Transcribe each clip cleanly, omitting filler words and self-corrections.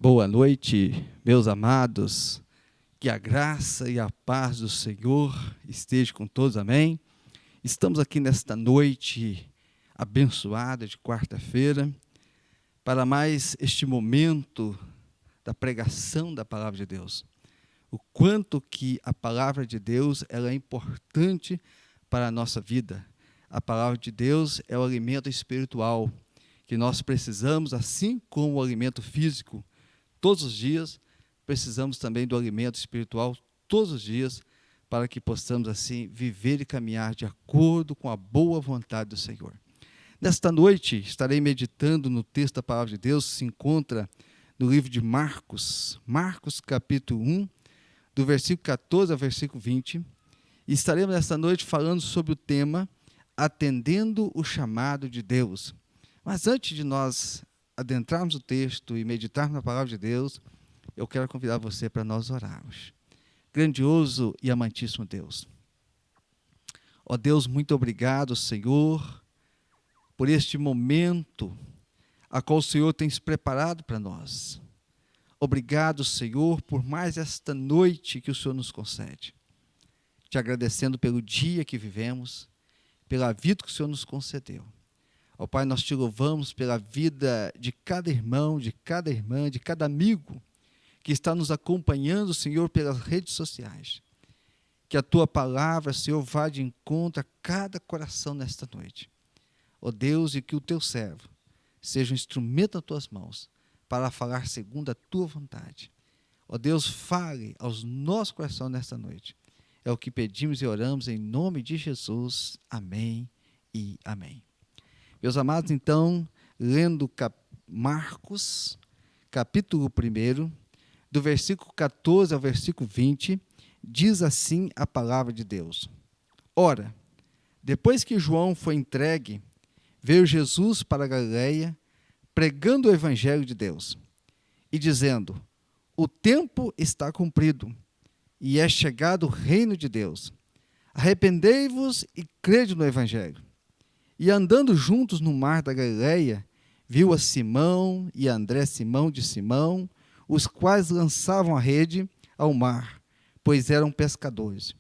Boa noite, meus amados, que a graça e a paz do Senhor esteja com todos, amém? Estamos aqui nesta noite abençoada de quarta-feira, para mais este momento da pregação da Palavra de Deus. O quanto que a Palavra de Deus ela é importante para a nossa vida. A Palavra de Deus é o alimento espiritual que nós precisamos, assim como o alimento físico. Todos os dias, precisamos também do alimento espiritual, todos os dias, para que possamos, assim, viver e caminhar de acordo com a boa vontade do Senhor. Nesta noite, estarei meditando no texto da Palavra de Deus, que se encontra no livro de Marcos, capítulo 1, do versículo 14 ao versículo 20, e estaremos nesta noite falando sobre o tema Atendendo o Chamado de Deus. Mas antes de nós adentrarmos o texto e meditarmos na Palavra de Deus, eu quero convidar você para nós orarmos. Grandioso e amantíssimo Deus. Ó Deus, muito obrigado, Senhor, por este momento a qual o Senhor tem se preparado para nós. Obrigado, Senhor, por mais esta noite que o Senhor nos concede. Te agradecendo pelo dia que vivemos, pela vida que o Senhor nos concedeu. Ó Pai, nós te louvamos pela vida de cada irmão, de cada irmã, de cada amigo que está nos acompanhando, Senhor, pelas redes sociais. Que a Tua palavra, Senhor, vá de encontro a cada coração nesta noite. Ó Deus, e que o Teu servo seja um instrumento nas Tuas mãos para falar segundo a Tua vontade. Ó Deus, fale aos nossos corações nesta noite. É o que pedimos e oramos em nome de Jesus. Amém e amém. Meus amados, então, lendo Marcos, capítulo 1, do versículo 14 ao versículo 20, diz assim a palavra de Deus. Ora, depois que João foi entregue, veio Jesus para a Galileia, pregando o evangelho de Deus, e dizendo, o tempo está cumprido, e é chegado o reino de Deus. Arrependei-vos e crede no evangelho. E andando juntos no mar da Galileia, viu a Simão e a André, Simão de Simão, os quais lançavam a rede ao mar, pois eram pescadores.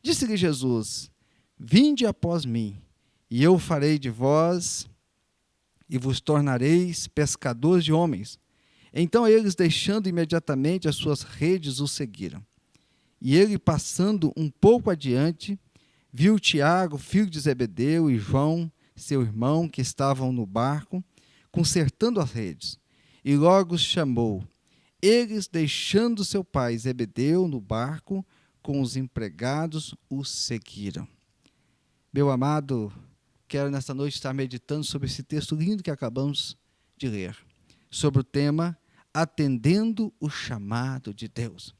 Disse-lhe Jesus, vinde após mim, e eu farei de vós, e vos tornareis pescadores de homens. Então eles, deixando imediatamente as suas redes, o seguiram. E ele, passando um pouco adiante, viu Tiago, filho de Zebedeu, e João, seu irmão, que estavam no barco, consertando as redes, e logo os chamou. Eles, deixando seu pai Zebedeu no barco, com os empregados, o seguiram. Meu amado, quero nesta noite estar meditando sobre esse texto lindo que acabamos de ler, sobre o tema Atendendo o Chamado de Deus.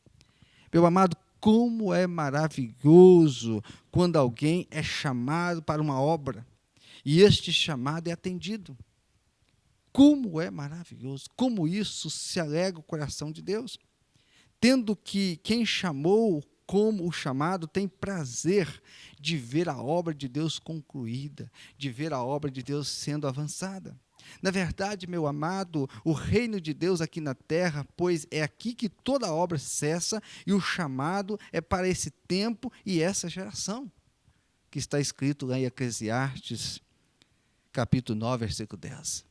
Meu amado, como é maravilhoso quando alguém é chamado para uma obra e este chamado é atendido. Como é maravilhoso, como isso se alegra o coração de Deus. Tendo que quem chamou como o chamado tem prazer de ver a obra de Deus concluída, de ver a obra de Deus sendo avançada. Na verdade, meu amado, o reino de Deus aqui na terra, pois é aqui que toda a obra cessa e o chamado é para esse tempo e essa geração, que está escrito lá em Eclesiastes, capítulo 9, versículo 10.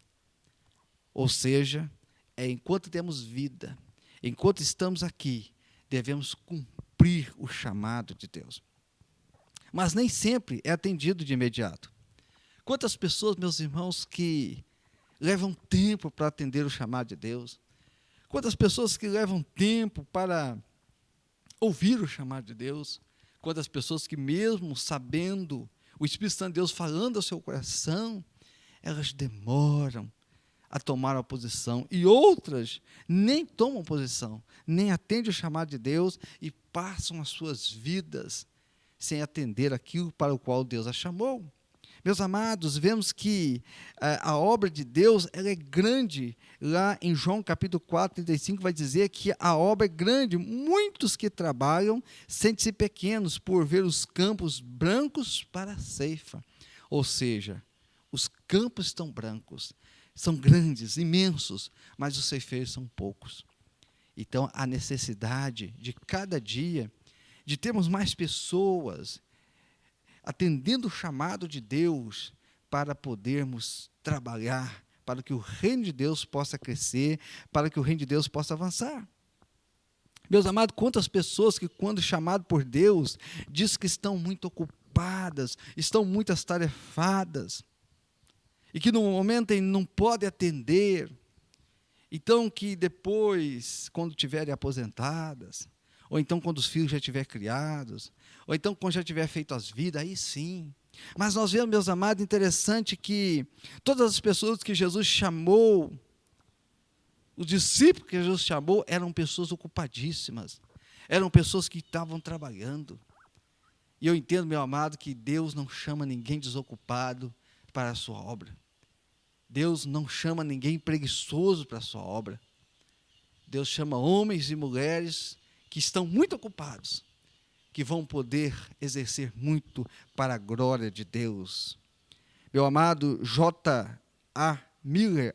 Ou seja, enquanto temos vida, enquanto estamos aqui, devemos cumprir o chamado de Deus. Mas nem sempre é atendido de imediato. Quantas pessoas, meus irmãos, que levam tempo para atender o chamado de Deus? Quantas pessoas que levam tempo para ouvir o chamado de Deus? Quantas pessoas que mesmo sabendo o Espírito Santo de Deus falando ao seu coração, elas demoram a tomar uma posição, e outras nem tomam posição, nem atendem o chamado de Deus e passam as suas vidas sem atender aquilo para o qual Deus a chamou. Meus amados, vemos que a obra de Deus ela é grande. Lá em João capítulo 4, 35, vai dizer que a obra é grande. Muitos que trabalham sentem-se pequenos por ver os campos brancos para a ceifa. Ou seja, os campos estão brancos, são grandes, imensos, mas os ceifeiros são poucos. Então, a necessidade de cada dia, de termos mais pessoas atendendo o chamado de Deus para podermos trabalhar, para que o reino de Deus possa crescer, para que o reino de Deus possa avançar. Meus amados, quantas pessoas que, quando chamado por Deus, diz que estão muito ocupadas, estão muito atarefadas, e que no momento não podem atender, então que depois, quando estiverem aposentadas, ou então quando os filhos já estiverem criados, ou então quando já tiver feito as vidas, aí sim. Mas nós vemos, meus amados, interessante que todas as pessoas que Jesus chamou, os discípulos que Jesus chamou, eram pessoas ocupadíssimas, eram pessoas que estavam trabalhando. E eu entendo, meu amado, que Deus não chama ninguém desocupado para a sua obra. Deus não chama ninguém preguiçoso para a sua obra. Deus chama homens e mulheres que estão muito ocupados, que vão poder exercer muito para a glória de Deus. Meu amado J.A. Miller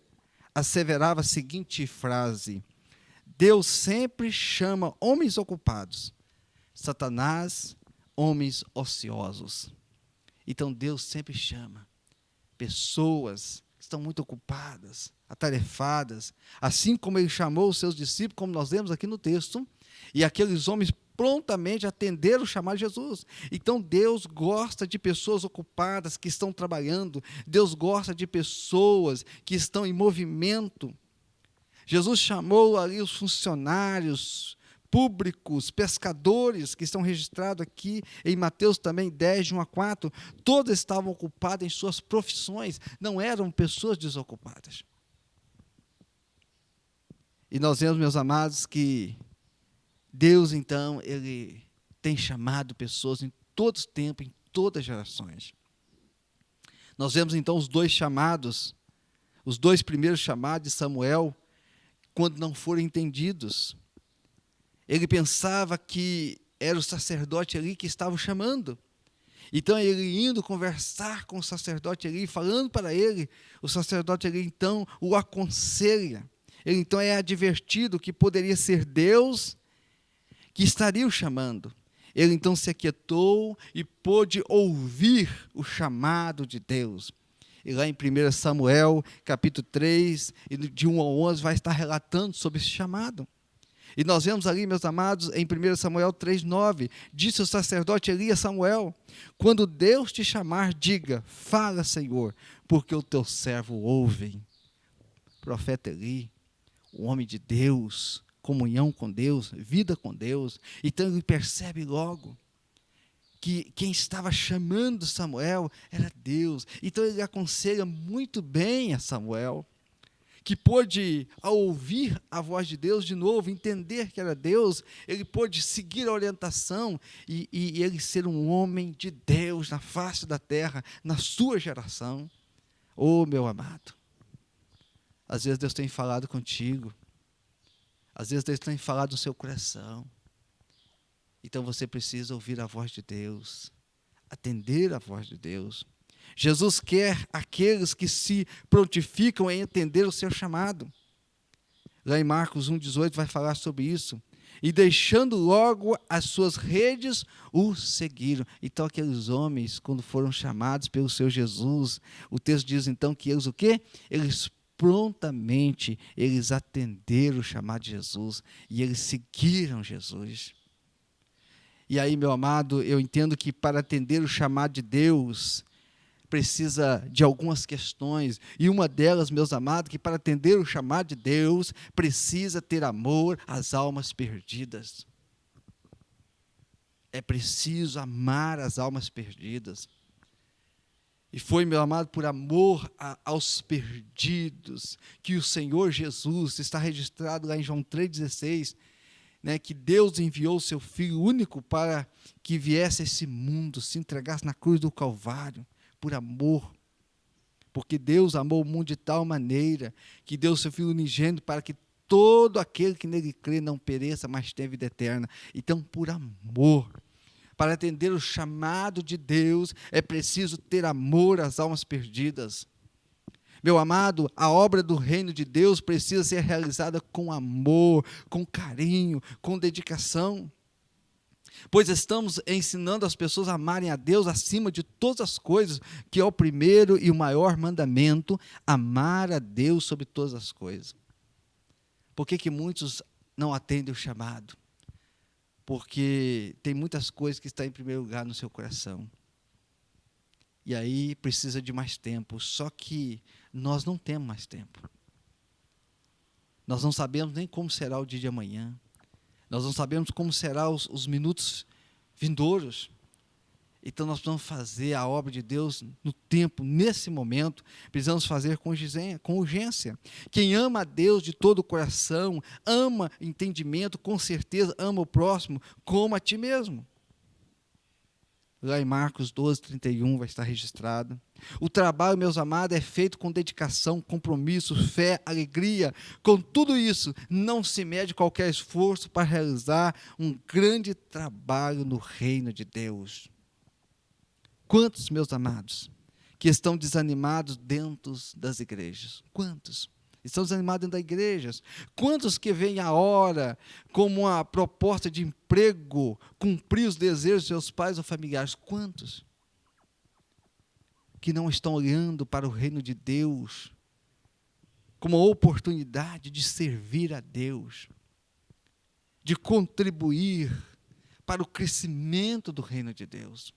asseverava a seguinte frase: Deus sempre chama homens ocupados, Satanás, homens ociosos. Então Deus sempre chama pessoas que estão muito ocupadas, atarefadas, assim como Ele chamou os seus discípulos, como nós lemos aqui no texto, e aqueles homens prontamente atenderam o chamado de Jesus. Então Deus gosta de pessoas ocupadas que estão trabalhando, Deus gosta de pessoas que estão em movimento. Jesus chamou ali os funcionários públicos, pescadores, que estão registrados aqui em Mateus também 10, de 1 a 4, todos estavam ocupados em suas profissões, não eram pessoas desocupadas. E nós vemos, meus amados, que Deus, então, Ele tem chamado pessoas em todo tempo, em todas as gerações. Nós vemos, então, os dois primeiros chamados de Samuel, quando não foram entendidos. Ele pensava que era o sacerdote ali que estava o chamando. Então, ele indo conversar com o sacerdote ali, falando para ele, o sacerdote ali, então, o aconselha. Ele, então, é advertido que poderia ser Deus que estaria o chamando. Ele então se aquietou e pôde ouvir o chamado de Deus. E lá em 1 Samuel, capítulo 3, de 1 a 11, vai estar relatando sobre esse chamado. E nós vemos ali, meus amados, em 1 Samuel 3,9, disse o sacerdote Eli a Samuel: quando Deus te chamar, diga, fala, Senhor, porque o teu servo ouve. O profeta Eli, o homem de Deus, comunhão com Deus, vida com Deus. Então ele percebe logo que quem estava chamando Samuel era Deus. Então ele aconselha muito bem a Samuel, que pôde, ao ouvir a voz de Deus de novo, entender que era Deus, ele pôde seguir a orientação e ele ser um homem de Deus na face da terra, na sua geração. Oh, meu amado, às vezes Deus tem falado contigo, às vezes Deus tem falado no seu coração. Então você precisa ouvir a voz de Deus, atender a voz de Deus. Jesus quer aqueles que se prontificam em entender o seu chamado. Lá em Marcos 1,18 vai falar sobre isso. E deixando logo as suas redes, o seguiram. Então aqueles homens, quando foram chamados pelo seu Jesus, o texto diz então que eles o quê? Eles prontamente, eles atenderam o chamado de Jesus e eles seguiram Jesus. E aí, meu amado, eu entendo que para atender o chamado de Deus, precisa de algumas questões, e uma delas, meus amados, que para atender o chamado de Deus, precisa ter amor às almas perdidas. É preciso amar as almas perdidas. E foi, meu amado, por amor aos perdidos, que o Senhor Jesus, está registrado lá em João 3,16, que Deus enviou o seu Filho único para que viesse a esse mundo, se entregasse na cruz do Calvário, por amor. Porque Deus amou o mundo de tal maneira, que deu o seu Filho unigênito para que todo aquele que nele crê não pereça, mas tenha vida eterna. Então, por amor, para atender o chamado de Deus, é preciso ter amor às almas perdidas. Meu amado, a obra do reino de Deus precisa ser realizada com amor, com carinho, com dedicação. Pois estamos ensinando as pessoas a amarem a Deus acima de todas as coisas, que é o primeiro e o maior mandamento, amar a Deus sobre todas as coisas. Por que muitos não atendem o chamado? Porque tem muitas coisas que estão em primeiro lugar no seu coração. E aí precisa de mais tempo, só que nós não temos mais tempo. Nós não sabemos nem como será o dia de amanhã. Nós não sabemos como serão os minutos vindouros. Então nós precisamos fazer a obra de Deus no tempo, nesse momento. Precisamos fazer com urgência. Quem ama a Deus de todo o coração, ama entendimento, com certeza ama o próximo como a ti mesmo. Lá em Marcos 12, 31 vai estar registrado. O trabalho, meus amados, é feito com dedicação, compromisso, fé, alegria. Com tudo isso, não se mede qualquer esforço para realizar um grande trabalho no reino de Deus. Quantos, meus amados, que estão desanimados dentro das igrejas? Quantos? Estão desanimados dentro das igrejas. Quantos que veem a hora como uma proposta de emprego, cumprir os desejos de seus pais ou familiares? Quantos que não estão olhando para o reino de Deus como uma oportunidade de servir a Deus, de contribuir para o crescimento do reino de Deus?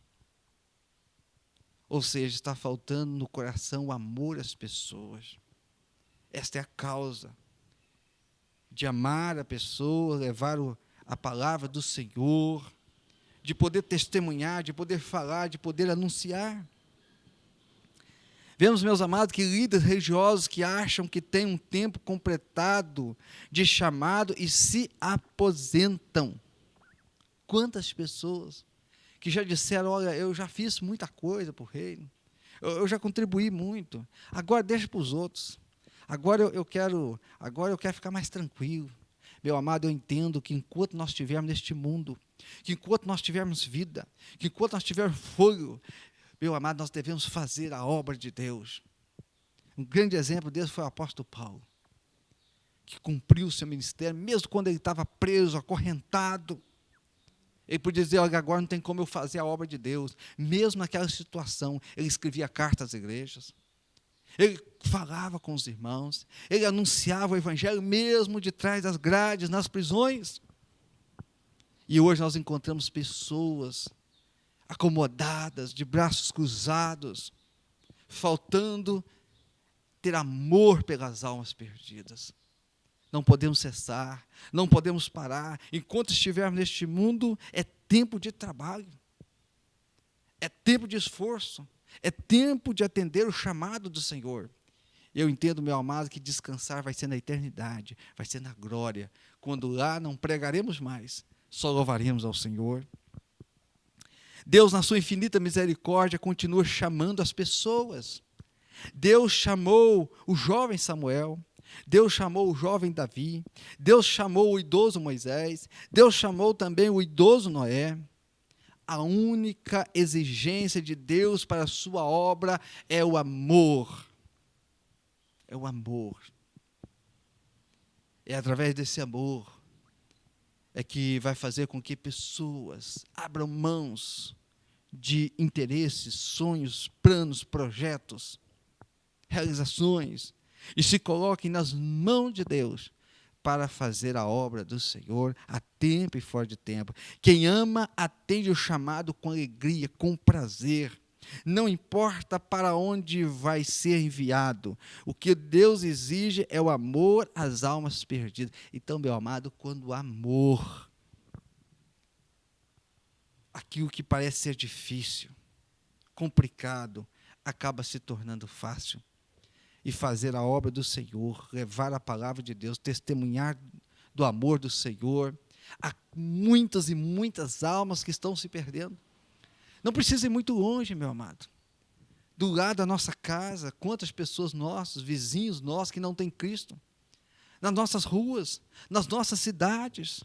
Ou seja, está faltando no coração o amor às pessoas. Esta é a causa de amar a pessoa, levar a palavra do Senhor, de poder testemunhar, de poder falar, de poder anunciar. Vemos, meus amados, que líderes religiosos que acham que têm um tempo completado de chamado e se aposentam. Quantas pessoas que já disseram, olha, eu já fiz muita coisa para o reino, eu já contribuí muito, agora deixa para os outros. Agora eu quero ficar mais tranquilo. Meu amado, eu entendo que enquanto nós estivermos neste mundo, que enquanto nós tivermos vida, que enquanto nós tivermos fogo, meu amado, nós devemos fazer a obra de Deus. Um grande exemplo desse foi o apóstolo Paulo, que cumpriu o seu ministério, mesmo quando ele estava preso, acorrentado. Ele podia dizer, olha, agora não tem como eu fazer a obra de Deus. Mesmo naquela situação, ele escrevia cartas às igrejas. Ele falava com os irmãos, ele anunciava o evangelho mesmo de trás das grades, nas prisões. E hoje nós encontramos pessoas acomodadas, de braços cruzados, faltando ter amor pelas almas perdidas. Não podemos cessar, não podemos parar. Enquanto estivermos neste mundo, é tempo de trabalho, é tempo de esforço, é tempo de atender o chamado do Senhor. Eu entendo, meu amado, que descansar vai ser na eternidade, vai ser na glória, quando lá não pregaremos mais, só louvaremos ao Senhor. Deus, na sua infinita misericórdia, continua chamando as pessoas. Deus chamou o jovem Samuel, Deus chamou o jovem Davi, Deus chamou o idoso Moisés, Deus chamou também o idoso Noé. A única exigência de Deus para a sua obra é o amor. É o amor. É através desse amor é que vai fazer com que pessoas abram mãos de interesses, sonhos, planos, projetos, realizações, e se coloquem nas mãos de Deus para fazer a obra do Senhor a tempo e fora de tempo. Quem ama atende o chamado com alegria, com prazer. Não importa para onde vai ser enviado. O que Deus exige é o amor às almas perdidas. Então, meu amado, quando o amor, aquilo que parece ser difícil, complicado, acaba se tornando fácil. E fazer a obra do Senhor, levar a palavra de Deus, testemunhar do amor do Senhor. Há muitas e muitas almas que estão se perdendo. Não precisa ir muito longe, meu amado. Do lado da nossa casa, quantas pessoas nossos, vizinhos nossos que não têm Cristo. Nas nossas ruas, nas nossas cidades.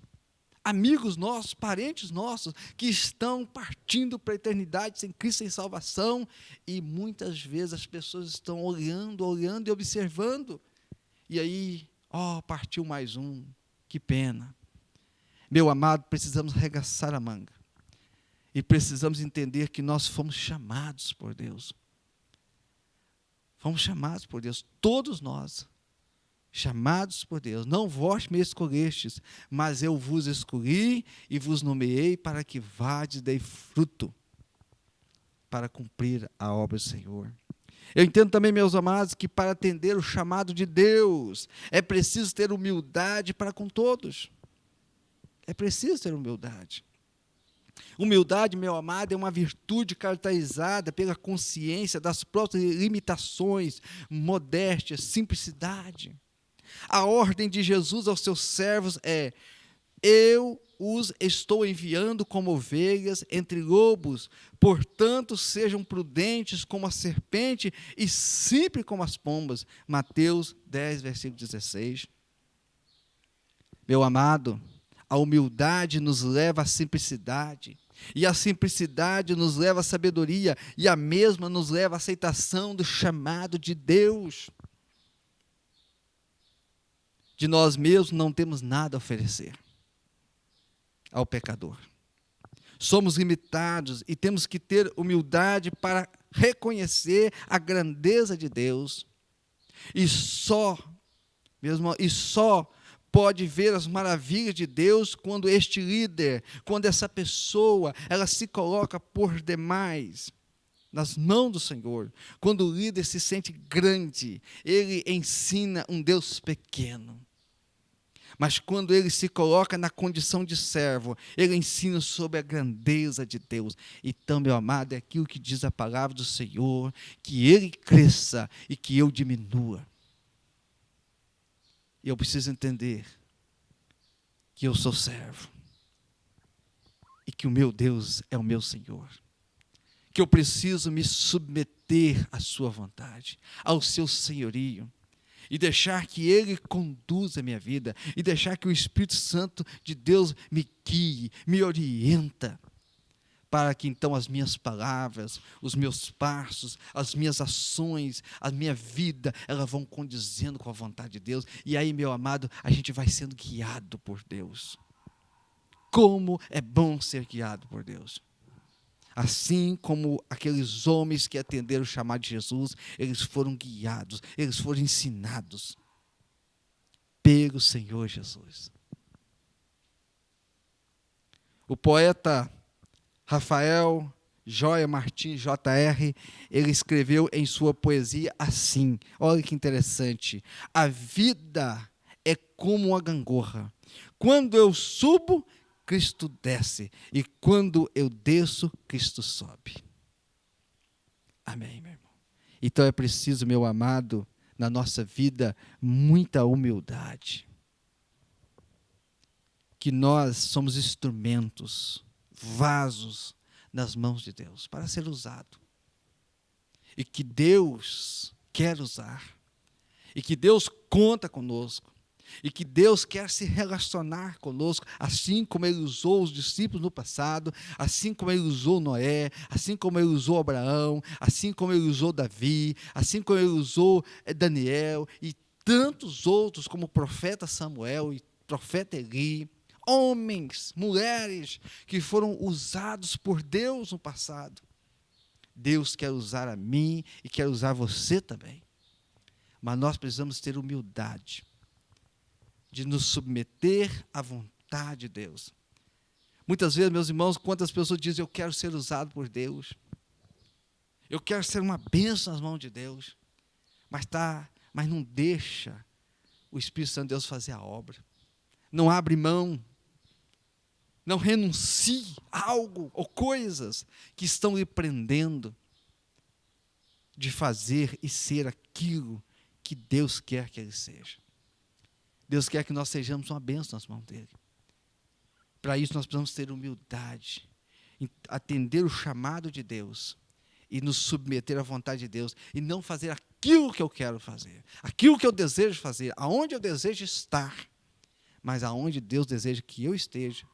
amigos nossos, parentes nossos, que estão partindo para a eternidade sem Cristo, sem salvação, e muitas vezes as pessoas estão olhando e observando, e aí, partiu mais um, que pena. Meu amado, precisamos arregaçar a manga, e precisamos entender que nós fomos chamados por Deus. Fomos chamados por Deus, todos nós, chamados por Deus. Não vós me escolhestes, mas eu vos escolhi e vos nomeei para que vades e dei fruto, para cumprir a obra do Senhor. Eu entendo também, meus amados, que para atender o chamado de Deus, é preciso ter humildade para com todos. É preciso ter humildade. Humildade, meu amado, é uma virtude caracterizada pela consciência das próprias limitações, modéstia, simplicidade. A ordem de Jesus aos seus servos é: eu os estou enviando como ovelhas entre lobos, portanto sejam prudentes como a serpente e simples como as pombas. Mateus 10, versículo 16. Meu amado, a humildade nos leva à simplicidade, e a simplicidade nos leva à sabedoria, e a mesma nos leva à aceitação do chamado de Deus. De nós mesmos não temos nada a oferecer ao pecador. Somos limitados e temos que ter humildade para reconhecer a grandeza de Deus. E só pode ver as maravilhas de Deus quando este líder, quando essa pessoa, ela se coloca por demais nas mãos do Senhor. Quando o líder se sente grande, ele ensina um Deus pequeno. Mas quando ele se coloca na condição de servo, ele ensina sobre a grandeza de Deus. Então, meu amado, é aquilo que diz a palavra do Senhor, que ele cresça e que eu diminua. E eu preciso entender que eu sou servo e que o meu Deus é o meu Senhor. Que eu preciso me submeter à sua vontade, ao seu senhorio, e deixar que Ele conduza a minha vida, e deixar que o Espírito Santo de Deus me guie, me orienta, para que então as minhas palavras, os meus passos, as minhas ações, a minha vida, elas vão condizendo com a vontade de Deus. E aí, meu amado, a gente vai sendo guiado por Deus. Como é bom ser guiado por Deus. Assim como aqueles homens que atenderam o chamado de Jesus, eles foram guiados, eles foram ensinados pelo Senhor Jesus. O poeta Rafael Joia Martins, J.R., ele escreveu em sua poesia assim, olha que interessante: a vida é como uma gangorra, quando eu subo, Cristo desce, e quando eu desço, Cristo sobe. Amém, meu irmão? Então é preciso, meu amado, na nossa vida, muita humildade. Que nós somos instrumentos, vasos nas mãos de Deus, para ser usado. E que Deus quer usar. E que Deus conta conosco. E que Deus quer se relacionar conosco, assim como Ele usou os discípulos no passado, assim como Ele usou Noé, assim como Ele usou Abraão, assim como Ele usou Davi, assim como Ele usou Daniel, e tantos outros, como o profeta Samuel e o profeta Eli, homens, mulheres, que foram usados por Deus no passado. Deus quer usar a mim e quer usar você também. Mas nós precisamos ter humildade de nos submeter à vontade de Deus. Muitas vezes, meus irmãos, quantas pessoas dizem: eu quero ser usado por Deus, eu quero ser uma bênção nas mãos de Deus, mas não deixa o Espírito Santo de Deus fazer a obra, não abre mão, não renuncie a algo ou coisas que estão lhe prendendo de fazer e ser aquilo que Deus quer que ele seja. Deus quer que nós sejamos uma bênção nas mãos dele. Para isso nós precisamos ter humildade, atender o chamado de Deus e nos submeter à vontade de Deus e não fazer aquilo que eu quero fazer, aquilo que eu desejo fazer, aonde eu desejo estar, mas aonde Deus deseja que eu esteja,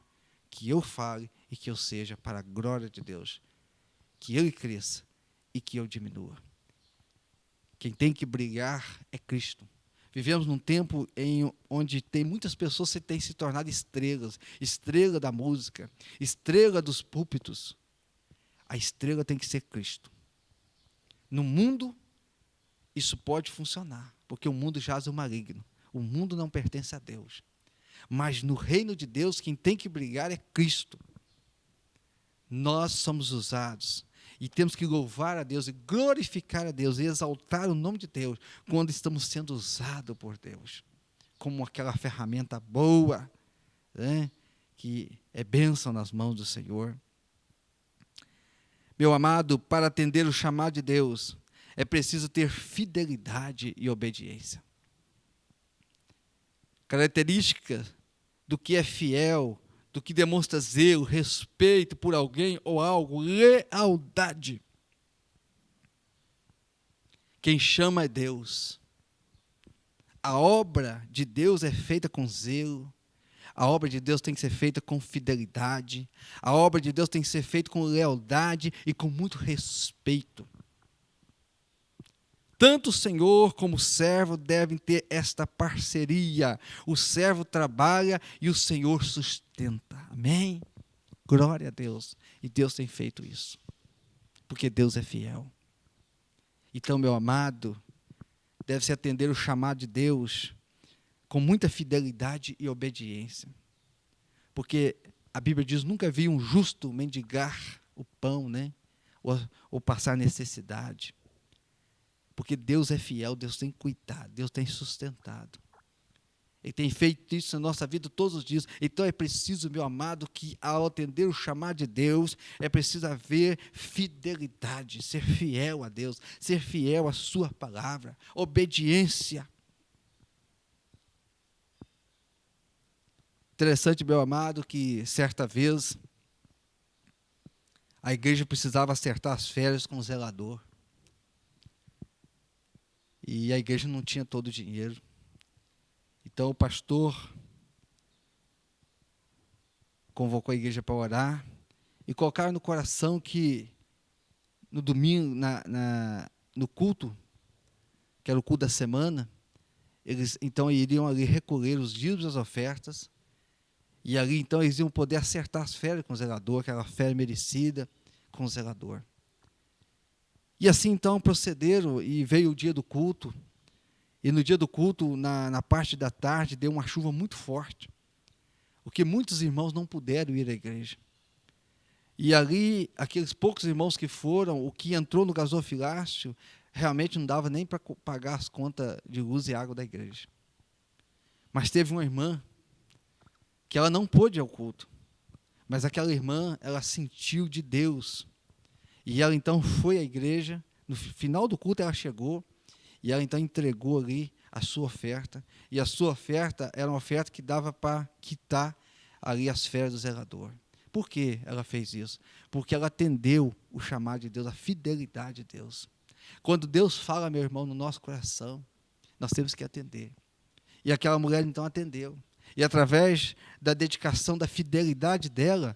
que eu fale e que eu seja para a glória de Deus. Que Ele cresça e que eu diminua. Quem tem que brilhar é Cristo. Vivemos num tempo onde tem muitas pessoas que têm se tornado estrelas, estrela da música, estrela dos púlpitos. A estrela tem que ser Cristo. No mundo, isso pode funcionar, porque o mundo jaz o maligno. O mundo não pertence a Deus. Mas no reino de Deus, quem tem que brilhar é Cristo. Nós somos usados e temos que louvar a Deus e glorificar a Deus e exaltar o nome de Deus quando estamos sendo usados por Deus, como aquela ferramenta boa, né, que é bênção nas mãos do Senhor. Meu amado, para atender o chamado de Deus, é preciso ter fidelidade e obediência. Característica do que é fiel, do que demonstra zelo, respeito por alguém ou algo, lealdade. Quem chama é Deus. A obra de Deus é feita com zelo. A obra de Deus tem que ser feita com fidelidade. A obra de Deus tem que ser feita com lealdade e com muito respeito. Tanto o Senhor como o servo devem ter esta parceria. O servo trabalha e o Senhor sustenta. Amém? Glória a Deus. E Deus tem feito isso. Porque Deus é fiel. Então, meu amado, deve-se atender o chamado de Deus com muita fidelidade e obediência. Porque a Bíblia diz, nunca vi um justo mendigar o pão, né? ou passar necessidade. Porque Deus é fiel, Deus tem cuidado, Deus tem sustentado. Ele tem feito isso na nossa vida todos os dias. Então é preciso, meu amado, que ao atender o chamado de Deus, é preciso haver fidelidade, ser fiel a Deus, ser fiel à sua palavra, obediência. Interessante, meu amado, que certa vez a igreja precisava acertar as férias com o zelador. E a igreja não tinha todo o dinheiro. Então o pastor convocou a igreja para orar e colocaram no coração que no domingo, no culto, que era o culto da semana, eles então iriam ali recolher os dízimos e as ofertas, e ali então eles iam poder acertar as férias com o zelador, aquela férias merecida com o zelador. E assim então procederam e veio o dia do culto. E no dia do culto, na parte da tarde, deu uma chuva muito forte. O que muitos irmãos não puderam ir à igreja. E ali, aqueles poucos irmãos que foram, o que entrou no gasofilácio, realmente não dava nem para pagar as contas de luz e água da igreja. Mas teve uma irmã que ela não pôde ir ao culto. Mas aquela irmã, ela sentiu de Deus. E ela então foi à igreja, no final do culto ela chegou, e ela então entregou ali a sua oferta, e a sua oferta era uma oferta que dava para quitar ali as férias do zelador. Por que ela fez isso? Porque ela atendeu o chamado de Deus, a fidelidade de Deus. Quando Deus fala, meu irmão, no nosso coração, nós temos que atender. E aquela mulher então atendeu. E através da dedicação, da fidelidade dela,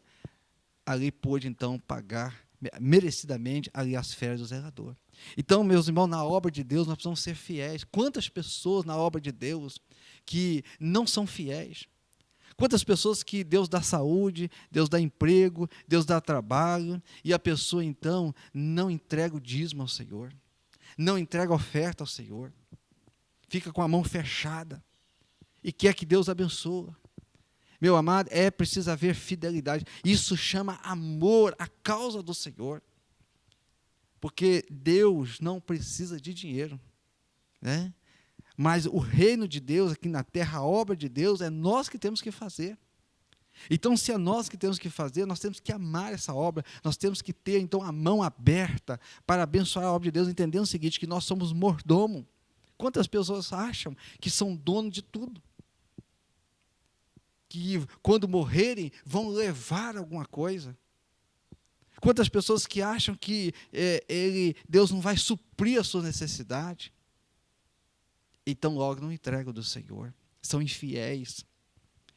ali pôde então pagar merecidamente ali as férias do zelador. Então, meus irmãos, na obra de Deus nós precisamos ser fiéis. Quantas pessoas na obra de Deus que não são fiéis? Quantas pessoas que Deus dá saúde, Deus dá emprego, Deus dá trabalho, e a pessoa então não entrega o dízimo ao Senhor, não entrega a oferta ao Senhor, fica com a mão fechada e quer que Deus abençoe. Meu amado, é preciso haver fidelidade. Isso chama amor à causa do Senhor. Porque Deus não precisa de dinheiro, né? Mas o reino de Deus aqui na terra, a obra de Deus, é nós que temos que fazer. Então, se é nós que temos que fazer, nós temos que amar essa obra, nós temos que ter, então, a mão aberta para abençoar a obra de Deus, entendendo o seguinte, que nós somos mordomo. Quantas pessoas acham que são dono de tudo? Que quando morrerem, vão levar alguma coisa? Quantas pessoas que acham que Deus não vai suprir a sua necessidade? Então logo não entregam do Senhor. São infiéis.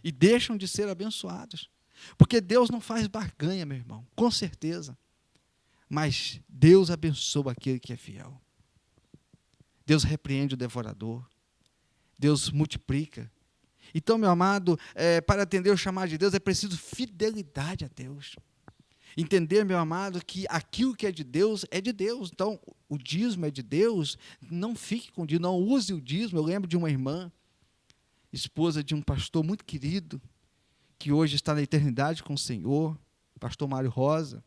E deixam de ser abençoados. Porque Deus não faz barganha, meu irmão, com certeza. Mas Deus abençoa aquele que é fiel. Deus repreende o devorador. Deus multiplica. Então, meu amado, para atender o chamado de Deus é preciso fidelidade a Deus. Entender, meu amado, que aquilo que é de Deus é de Deus. Então, o dízimo é de Deus, não fique com o dízimo, não use o dízimo. Eu lembro de uma irmã, esposa de um pastor muito querido, que hoje está na eternidade com o Senhor, pastor Mário Rosa,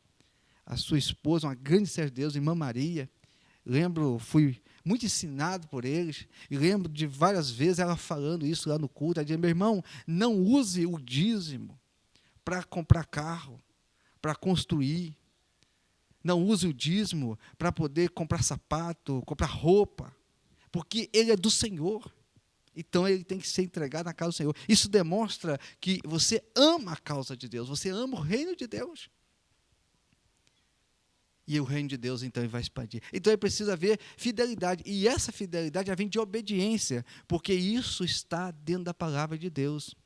a sua esposa, uma grande serva de Deus, irmã Maria. Lembro, fui muito ensinado por eles, e lembro de várias vezes ela falando isso lá no culto, ela dizia: meu irmão, não use o dízimo para comprar carro, para construir, não use o dízimo para poder comprar sapato, comprar roupa, porque ele é do Senhor, então ele tem que ser entregado na causa do Senhor. Isso demonstra que você ama a causa de Deus, você ama o reino de Deus. E o reino de Deus, então, vai expandir. Então, precisa haver fidelidade. E essa fidelidade já vem de obediência, porque isso está dentro da palavra de Deus,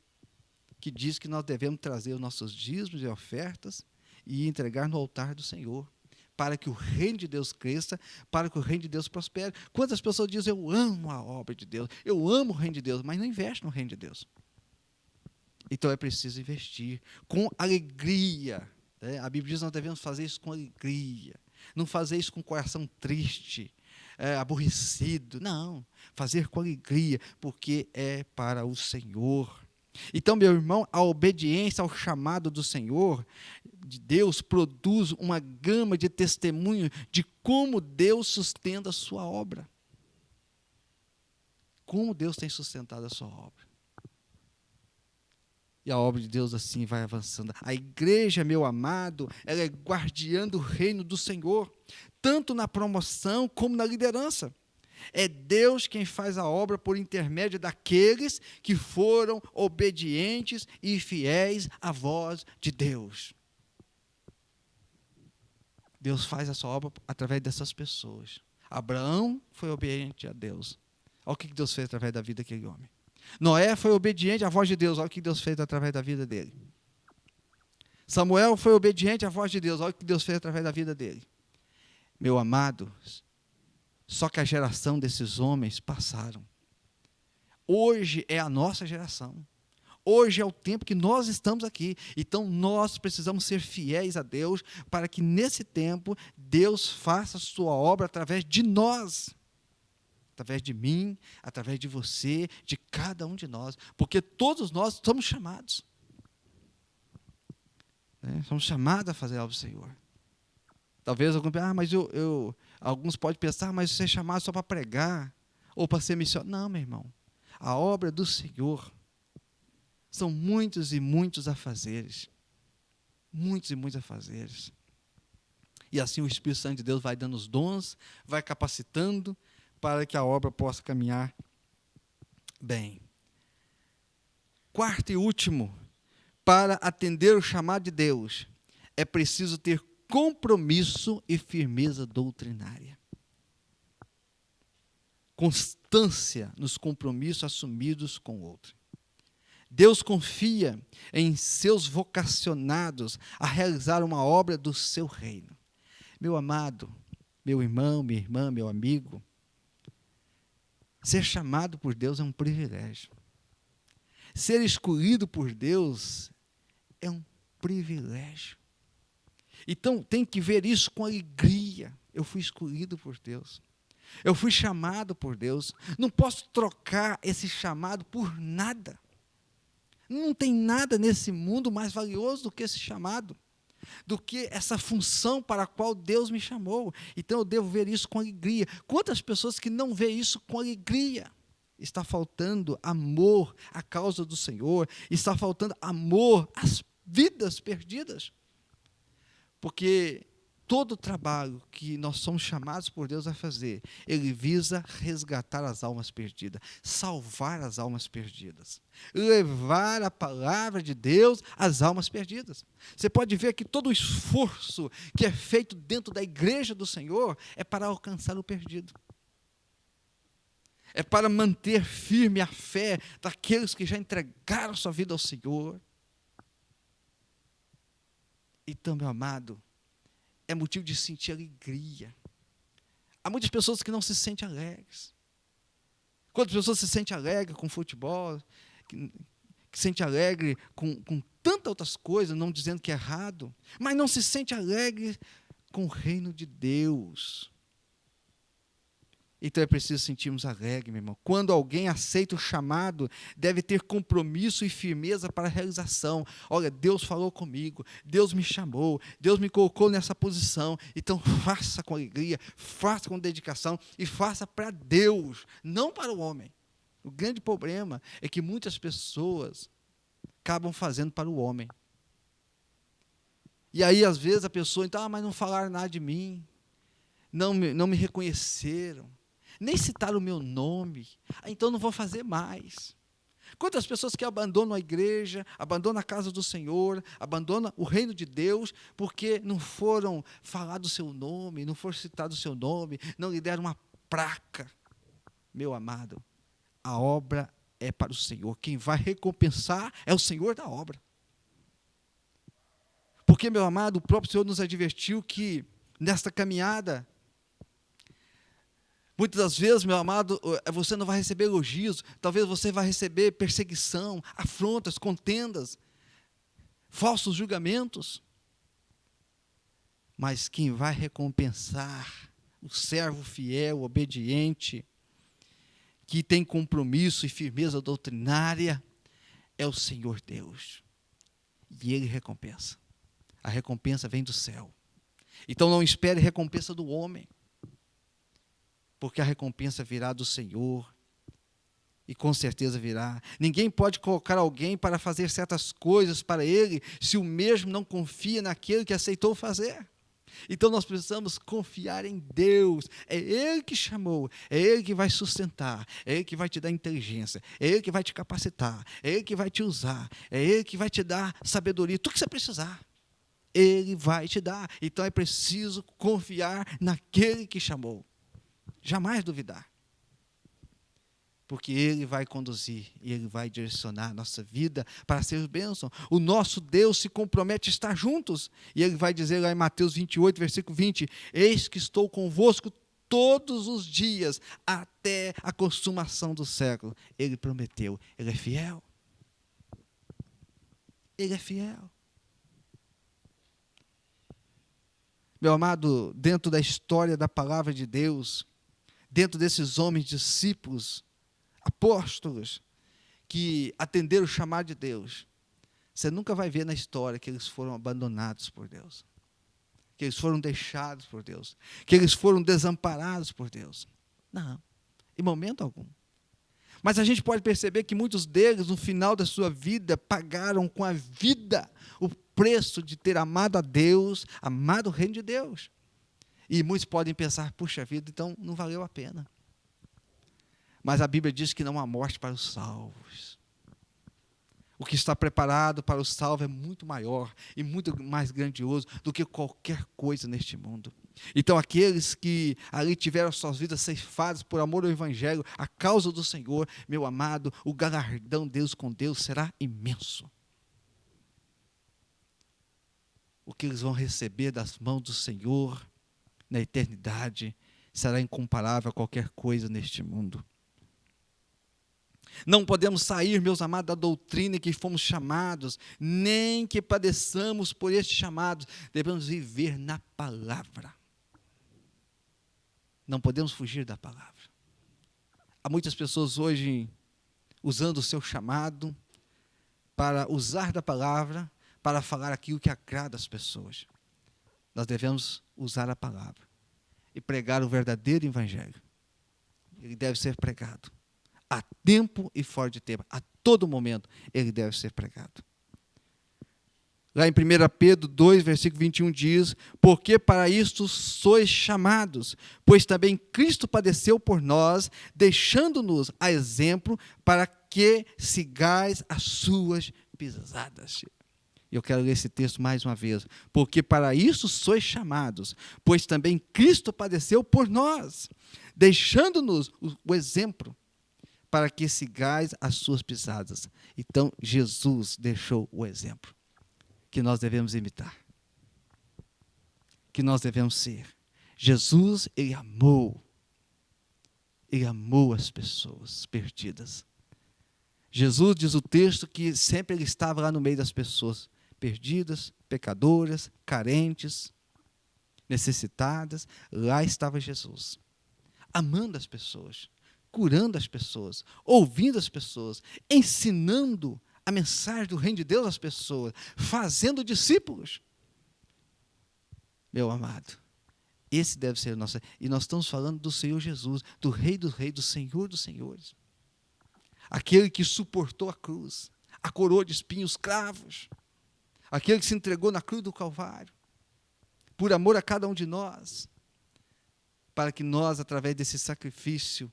que diz que nós devemos trazer os nossos dízimos e ofertas e entregar no altar do Senhor, para que o reino de Deus cresça, para que o reino de Deus prospere. Quantas pessoas dizem: eu amo a obra de Deus, eu amo o reino de Deus, mas não investem no reino de Deus. Então, é preciso investir com alegria. A Bíblia diz que nós devemos fazer isso com alegria, não fazer isso com o coração triste, aborrecido, não, fazer com alegria, porque é para o Senhor. Então, meu irmão, a obediência ao chamado do Senhor, de Deus, produz uma gama de testemunhos de como Deus sustenta a sua obra. Como Deus tem sustentado a sua obra. E a obra de Deus assim vai avançando. A igreja, meu amado, ela é guardiã do reino do Senhor, tanto na promoção como na liderança. É Deus quem faz a obra por intermédio daqueles que foram obedientes e fiéis à voz de Deus. Deus faz a sua obra através dessas pessoas. Abraão foi obediente a Deus. Olha o que Deus fez através da vida daquele homem. Noé foi obediente à voz de Deus, olha o que Deus fez através da vida dele. Samuel foi obediente à voz de Deus, olha o que Deus fez através da vida dele. Meu amado, só que a geração desses homens passaram. Hoje é a nossa geração. Hoje é o tempo que nós estamos aqui. Então, nós precisamos ser fiéis a Deus para que, nesse tempo, Deus faça a sua obra através de nós. Através de mim, através de você, de cada um de nós, porque todos nós somos chamados. Somos chamados a fazer algo do Senhor. Talvez alguns podem pensar: mas você é chamado só para pregar, ou para ser missionário. Não, meu irmão, a obra do Senhor, são muitos e muitos afazeres, muitos e muitos afazeres, e assim o Espírito Santo de Deus vai dando os dons, vai capacitando, para que a obra possa caminhar bem. Quarto e último, para atender o chamado de Deus, é preciso ter compromisso e firmeza doutrinária. Constância nos compromissos assumidos com o outro. Deus confia em seus vocacionados a realizar uma obra do seu reino. Meu amado, meu irmão, minha irmã, meu amigo, ser chamado por Deus é um privilégio. Ser escolhido por Deus é um privilégio. Então, tem que ver isso com alegria. Eu fui escolhido por Deus. Eu fui chamado por Deus. Não posso trocar esse chamado por nada. Não tem nada nesse mundo mais valioso do que esse chamado, do que essa função para a qual Deus me chamou. Então, eu devo ver isso com alegria. Quantas pessoas que não veem isso com alegria? Está faltando amor à causa do Senhor, está faltando amor às vidas perdidas. Porque todo o trabalho que nós somos chamados por Deus a fazer, ele visa resgatar as almas perdidas, salvar as almas perdidas, levar a palavra de Deus às almas perdidas. Você pode ver que todo o esforço que é feito dentro da igreja do Senhor é para alcançar o perdido. É para manter firme a fé daqueles que já entregaram sua vida ao Senhor. Então, meu amado, é motivo de sentir alegria. Há muitas pessoas que não se sentem alegres. Quantas pessoas se sentem alegres com futebol, que se sente alegre com tantas outras coisas, não dizendo que é errado, mas não se sente alegre com o reino de Deus. Então é preciso sentirmos alegre, meu irmão. Quando alguém aceita o chamado, deve ter compromisso e firmeza para a realização. Olha, Deus falou comigo, Deus me chamou, Deus me colocou nessa posição. Então faça com alegria, faça com dedicação e faça para Deus, não para o homem. O grande problema é que muitas pessoas acabam fazendo para o homem. E aí, às vezes, a pessoa, então, mas não falaram nada de mim, não me reconheceram, nem citaram o meu nome, então não vou fazer mais. Quantas pessoas que abandonam a igreja, abandonam a casa do Senhor, abandonam o reino de Deus, porque não foram falar do seu nome, não foram citado o seu nome, não lhe deram uma placa. Meu amado, a obra é para o Senhor. Quem vai recompensar é o Senhor da obra. Porque, meu amado, o próprio Senhor nos advertiu que, nesta caminhada, muitas das vezes, meu amado, você não vai receber elogios, talvez você vai receber perseguição, afrontas, contendas, falsos julgamentos. Mas quem vai recompensar o servo fiel, obediente, que tem compromisso e firmeza doutrinária, é o Senhor Deus. E Ele recompensa. A recompensa vem do céu. Então não espere recompensa do homem, porque a recompensa virá do Senhor, e com certeza virá. Ninguém pode colocar alguém para fazer certas coisas para Ele, se o mesmo não confia naquele que aceitou fazer. Então nós precisamos confiar em Deus. É Ele que chamou, é Ele que vai sustentar, é Ele que vai te dar inteligência, é Ele que vai te capacitar, é Ele que vai te usar, é Ele que vai te dar sabedoria, tudo que você precisar. Ele vai te dar. Então é preciso confiar naquele que chamou. Jamais duvidar. Porque Ele vai conduzir e Ele vai direcionar a nossa vida para ser bênção. O nosso Deus se compromete a estar juntos. E Ele vai dizer lá em Mateus 28, versículo 20, eis que estou convosco todos os dias, até a consumação do século. Ele prometeu, Ele é fiel. Ele é fiel. Meu amado, dentro da história da palavra de Deus, dentro desses homens discípulos, apóstolos, que atenderam o chamado de Deus, você nunca vai ver na história que eles foram abandonados por Deus, que eles foram deixados por Deus, que eles foram desamparados por Deus. Não, em momento algum. Mas a gente pode perceber que muitos deles, no final da sua vida, pagaram com a vida o preço de ter amado a Deus, amado o reino de Deus. E muitos podem pensar, puxa vida, então não valeu a pena. Mas a Bíblia diz que não há morte para os salvos. O que está preparado para os salvos é muito maior e muito mais grandioso do que qualquer coisa neste mundo. Então, aqueles que ali tiveram suas vidas ceifadas por amor ao Evangelho, a causa do Senhor, meu amado, o galardão Deus com Deus será imenso. O que eles vão receber das mãos do Senhor na eternidade será incomparável a qualquer coisa neste mundo. Não podemos sair, meus amados, da doutrina que fomos chamados, nem que padeçamos por este chamado. Devemos viver na palavra. Não podemos fugir da palavra. Há muitas pessoas hoje usando o seu chamado para usar da palavra, para falar aquilo que agrada as pessoas. Nós devemos usar a palavra e pregar o verdadeiro evangelho. Ele deve ser pregado a tempo e fora de tempo, a todo momento ele deve ser pregado. Lá em 1 Pedro 2, versículo 21 diz, porque para isto sois chamados, pois também Cristo padeceu por nós, deixando-nos a exemplo para que sigais as suas pisadas. Eu quero ler esse texto mais uma vez. Porque para isso sois chamados, pois também Cristo padeceu por nós, deixando-nos o exemplo para que sigais as suas pisadas. Então, Jesus deixou o exemplo que nós devemos imitar. que nós devemos ser. Jesus, ele amou as pessoas perdidas. Jesus, diz o texto, que sempre ele estava lá no meio das pessoas perdidas, pecadoras, carentes, necessitadas. Lá estava Jesus, amando as pessoas, curando as pessoas, ouvindo as pessoas, ensinando a mensagem do reino de Deus às pessoas, fazendo discípulos. Meu amado, esse deve ser o nosso. E nós estamos falando do Senhor Jesus, do Rei dos Reis, do Senhor dos Senhores. Aquele que suportou a cruz, a coroa de espinhos cravos, aquele que se entregou na cruz do Calvário, por amor a cada um de nós, para que nós, através desse sacrifício,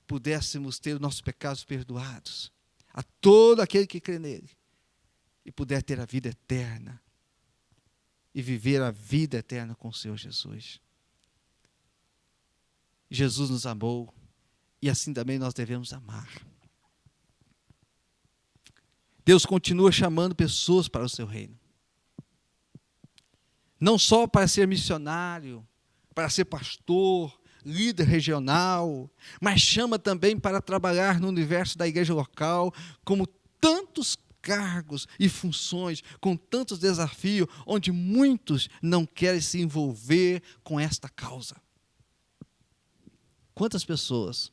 pudéssemos ter os nossos pecados perdoados, a todo aquele que crê nele, e puder ter a vida eterna, e viver a vida eterna com o Senhor Jesus. Jesus nos amou, e assim também nós devemos amar. Deus continua chamando pessoas para o seu reino. Não só para ser missionário, para ser pastor, líder regional, mas chama também para trabalhar no universo da igreja local, como tantos cargos e funções, com tantos desafios, onde muitos não querem se envolver com esta causa. Quantas pessoas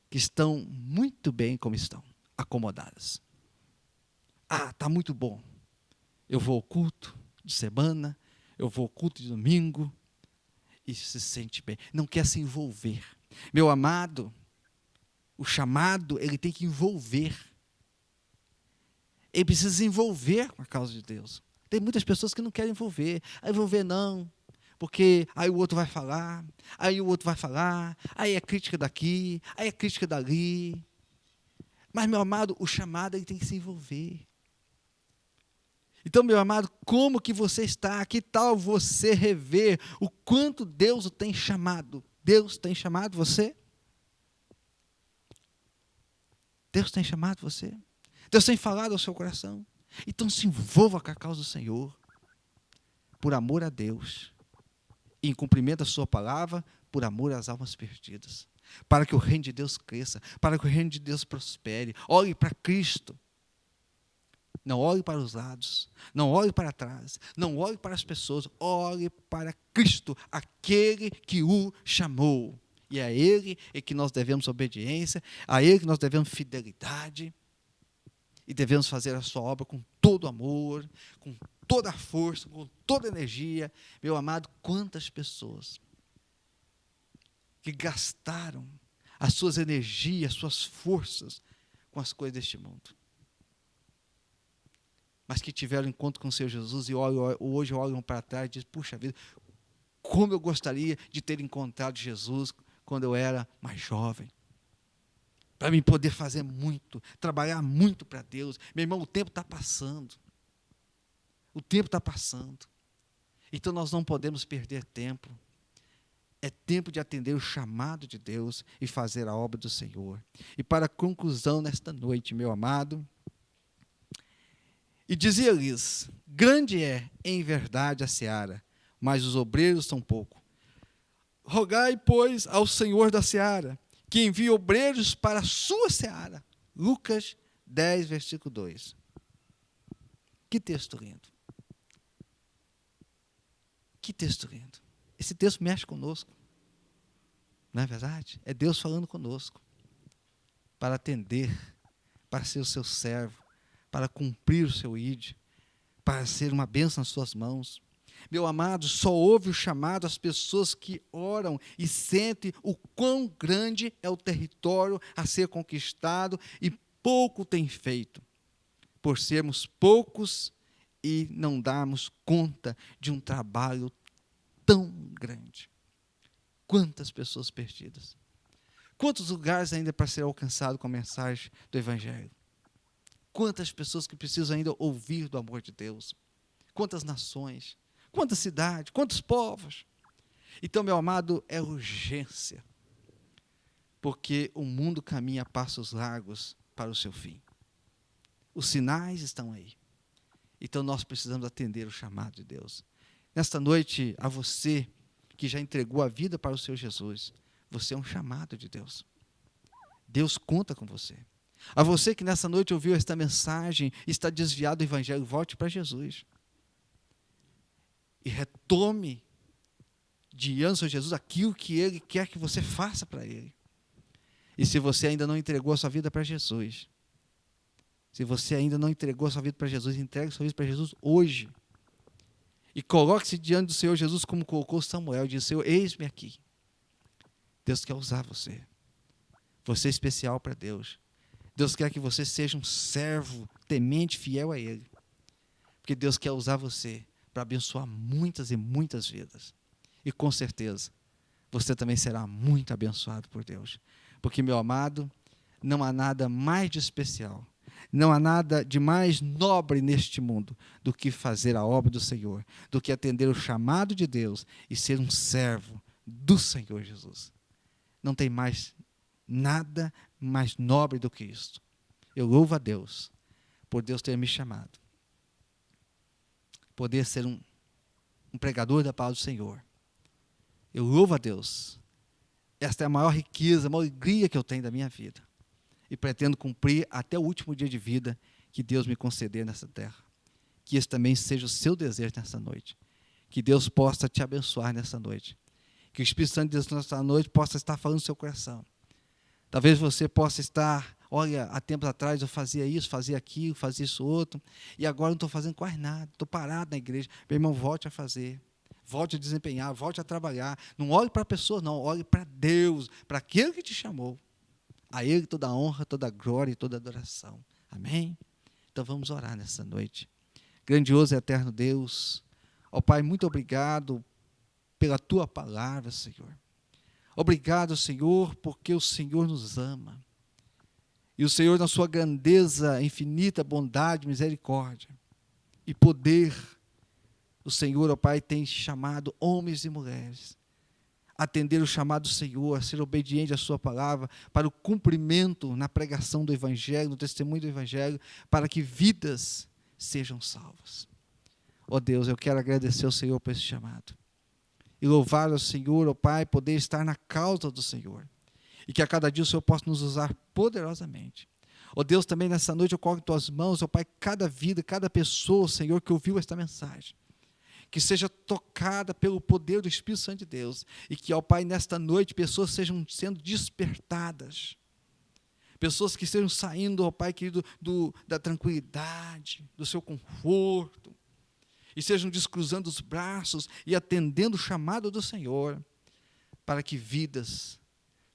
que estão muito bem como estão, acomodadas. Está muito bom. Eu vou ao culto de semana, eu vou ao culto de domingo, e se sente bem. Não quer se envolver. Meu amado, o chamado, ele tem que envolver. Ele precisa se envolver com a causa de Deus. Tem muitas pessoas que não querem envolver. Envolver não, porque aí o outro vai falar, aí o outro vai falar, aí é crítica daqui, aí é crítica dali. Mas, meu amado, o chamado, ele tem que se envolver. Então, meu amado, como que você está? Que tal você rever o quanto Deus o tem chamado? Deus tem chamado você? Deus tem chamado você? Deus tem falado ao seu coração? Então se envolva com a causa do Senhor, por amor a Deus, em cumprimento da sua palavra, por amor às almas perdidas, para que o reino de Deus cresça, para que o reino de Deus prospere. Olhe para Cristo. Não olhe para os lados, não olhe para trás, não olhe para as pessoas, olhe para Cristo, aquele que o chamou. E é a Ele que nós devemos obediência, a Ele que nós devemos fidelidade, e devemos fazer a sua obra com todo amor, com toda a força, com toda a energia. Meu amado, quantas pessoas que gastaram as suas energias, as suas forças com as coisas deste mundo, mas que tiveram encontro com o Senhor Jesus e hoje olham para trás e dizem, puxa vida, como eu gostaria de ter encontrado Jesus quando eu era mais jovem, para mim poder fazer muito, trabalhar muito para Deus. Meu irmão, o tempo está passando, o tempo está passando, então nós não podemos perder tempo. É tempo de atender o chamado de Deus e fazer a obra do Senhor. E para conclusão nesta noite, meu amado, e dizia-lhes, grande é, em verdade, a seara, mas os obreiros são poucos. Rogai, pois, ao Senhor da seara, que envie obreiros para a sua seara. Lucas 10, versículo 2. Que texto lindo. Que texto lindo. Esse texto mexe conosco. Não é verdade? É Deus falando conosco. Para atender, para ser o seu servo, para cumprir o seu ID, para ser uma bênção nas suas mãos. Meu amado, só ouve o chamado às pessoas que oram e sentem o quão grande é o território a ser conquistado e pouco tem feito, por sermos poucos e não darmos conta de um trabalho tão grande. Quantas pessoas perdidas, quantos lugares ainda para ser alcançado com a mensagem do Evangelho. Quantas pessoas que precisam ainda ouvir do amor de Deus. Quantas nações, quantas cidades, quantos povos. Então, meu amado, é urgência. Porque o mundo caminha a passos largos para o seu fim. Os sinais estão aí. Então, nós precisamos atender o chamado de Deus. Nesta noite, a você que já entregou a vida para o Senhor Jesus, você é um chamado de Deus. Deus conta com você. A você que nessa noite ouviu esta mensagem, está desviado do Evangelho, volte para Jesus. E retome diante do Senhor Jesus aquilo que Ele quer que você faça para Ele. E se você ainda não entregou a sua vida para Jesus, se você ainda não entregou a sua vida para Jesus, entregue a sua vida para Jesus hoje. E coloque-se diante do Senhor Jesus como colocou Samuel, e diz: Senhor, eis-me aqui. Deus quer usar você. Você é especial para Deus. Deus quer que você seja um servo temente, fiel a Ele. Porque Deus quer usar você para abençoar muitas e muitas vidas. E com certeza, você também será muito abençoado por Deus. Porque, meu amado, não há nada mais de especial, não há nada de mais nobre neste mundo do que fazer a obra do Senhor, do que atender o chamado de Deus e ser um servo do Senhor Jesus. Não tem mais nada mais nobre do que isto. Eu louvo a Deus por Deus ter me chamado. Poder ser um pregador da palavra do Senhor. Eu louvo a Deus. Esta é a maior riqueza, a maior alegria que eu tenho da minha vida. E pretendo cumprir até o último dia de vida que Deus me conceder nessa terra. Que esse também seja o seu desejo nessa noite. Que Deus possa te abençoar nessa noite. Que o Espírito Santo de Deus nessa noite possa estar falando no seu coração. Talvez você possa estar, olha, há tempos atrás eu fazia isso, fazia aquilo, fazia isso outro, e agora não estou fazendo quase nada, estou parado na igreja. Meu irmão, volte a fazer, volte a desempenhar, volte a trabalhar. Não olhe para a pessoa, não, olhe para Deus, para aquele que te chamou. A Ele toda a honra, toda a glória e toda a adoração. Amém? Então vamos orar nessa noite. Grandioso e eterno Deus, ó Pai, muito obrigado pela Tua palavra, Senhor. Obrigado, Senhor, porque o Senhor nos ama. E o Senhor, na sua grandeza, infinita bondade, misericórdia e poder, o Senhor, ó Pai, tem chamado homens e mulheres a atender o chamado do Senhor, a ser obediente à sua palavra, para o cumprimento na pregação do Evangelho, no testemunho do Evangelho, para que vidas sejam salvas. Ó Deus, eu quero agradecer ao Senhor por esse chamado. E louvar ao Senhor, ó Pai, poder estar na causa do Senhor. E que a cada dia o Senhor possa nos usar poderosamente. Ó Deus, também nessa noite eu coloco em Tuas mãos, ó Pai, cada vida, cada pessoa, Senhor, que ouviu esta mensagem. Que seja tocada pelo poder do Espírito Santo de Deus. E que, ó Pai, nesta noite, pessoas sejam sendo despertadas. Pessoas que estejam saindo, ó Pai querido, da tranquilidade, do seu conforto. E sejam descruzando os braços e atendendo o chamado do Senhor, para que vidas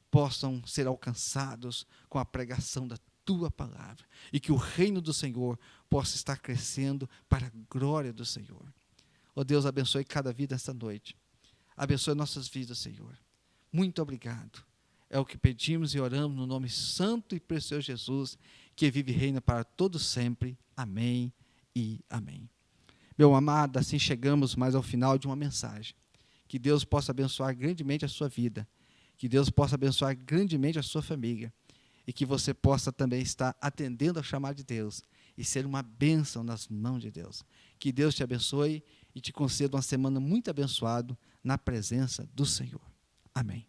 possam ser alcançadas com a pregação da Tua palavra, e que o reino do Senhor possa estar crescendo para a glória do Senhor. Ó Deus, abençoe cada vida esta noite, abençoe nossas vidas, Senhor. Muito obrigado. É o que pedimos e oramos no nome santo e precioso de Jesus, que vive e reina para todos sempre. Amém e amém. Meu amado, assim chegamos mais ao final de uma mensagem. Que Deus possa abençoar grandemente a sua vida. Que Deus possa abençoar grandemente a sua família. E que você possa também estar atendendo ao chamado de Deus e ser uma bênção nas mãos de Deus. Que Deus te abençoe e te conceda uma semana muito abençoada na presença do Senhor. Amém.